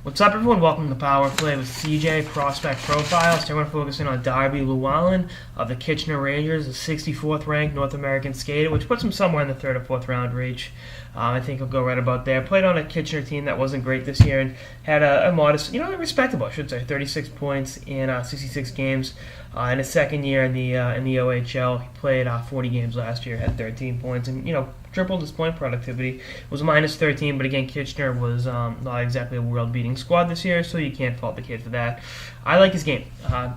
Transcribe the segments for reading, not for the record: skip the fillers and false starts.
What's up, everyone? Welcome to Power Play with CJ Prospect Profiles. Today we're focusing on Darby Llewellyn of the Kitchener Rangers, a 64th ranked North American skater, which puts him somewhere in the third or fourth round range. I think he'll go right about there. Played on a Kitchener team that wasn't great this year and had a modest, respectable, I should say, 36 points in 66 games. In his second year in the OHL, he played 40 games last year, had 13 points, and tripled his point productivity. It was minus 13, but again, Kitchener was not exactly a world-beating squad this year, so you can't fault the kid for that. I like his game.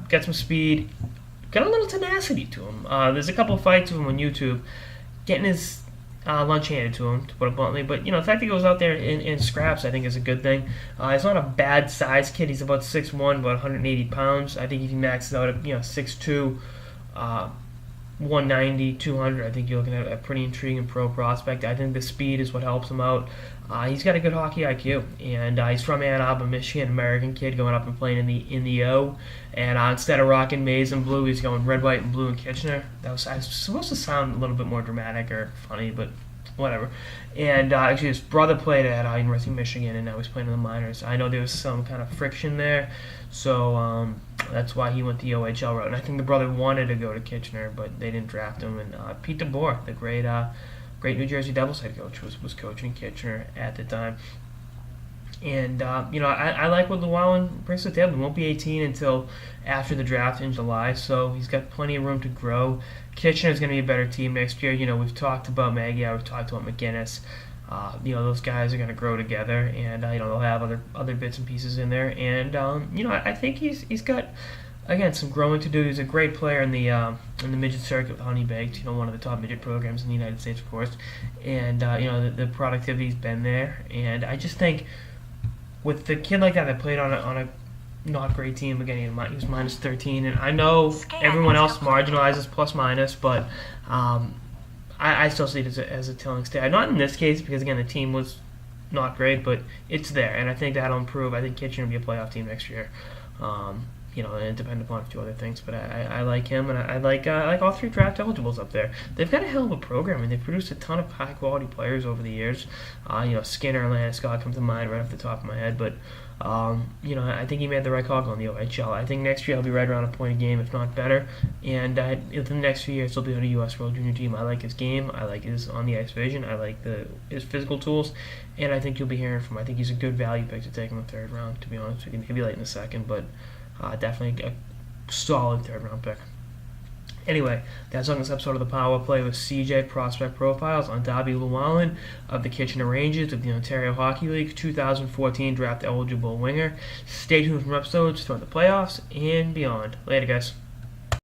Got some speed, got a little tenacity to him. There's a couple of fights with him on YouTube, getting his lunch handed to him, to put it bluntly. But the fact that he goes out there in scraps, I think, is a good thing. He's not a bad size kid. He's about 6'1", about 180 pounds. I think if he maxes out at 6'2", 190, 200, I think you're looking at a pretty intriguing pro prospect. I think the speed is what helps him out. He's got a good hockey IQ, and he's from Ann Arbor, Michigan, American kid going up and playing in the O. And instead of rocking maize and blue, he's going red, white, and blue in Kitchener. I was supposed to sound a little bit more dramatic or funny, but whatever. And actually, his brother played at University of Michigan, and now he's playing in the minors. I know there was some kind of friction there, so that's why he went the OHL route. And I think the brother wanted to go to Kitchener, but they didn't draft him. And Pete DeBoer, the great New Jersey Devils head coach, was coaching Kitchener at the time. And I like what Llewellyn brings to the table. He won't be 18 until after the draft in July, so he's got plenty of room to grow. Kitchener's going to be a better team next year. We've talked about Maggie, we've talked about McGinnis. Those guys are going to grow together, and they'll have other bits and pieces in there. And I think he's got, again, some growing to do. He's a great player in the midget circuit with Honey Baked, one of the top midget programs in the United States, of course. And the productivity's been there, and I just think with the kid like that played on a not great team, again, he was minus 13, and I know everyone else marginalizes plus minus, but I still see it as a telling stat. Not in this case, because again, the team was not great, but it's there, and I think that'll improve. I think Kitchener will be a playoff team next year. And depend upon a few other things, but I like him, and I like all three draft eligibles up there. They've got a hell of a program, and they've produced a ton of high quality players over the years. Skinner and Landeskog come to mind right off the top of my head, but I think he made the right call on the OHL. I think next year he'll be right around a point a game, if not better. And in the next few years, he'll be on a U.S. World Junior team. I like his game. I like his on the ice vision. I like his physical tools, and I think you'll be hearing from him. I think he's a good value pick to take in the third round. To be honest, maybe late in the second, but definitely a solid third round pick. Anyway, that's on this episode of the Power Play with CJ Prospect Profiles on Darby Llewellyn of the Kitchener Rangers of the Ontario Hockey League, 2014 draft eligible winger. Stay tuned for episodes throughout the playoffs and beyond. Later, guys.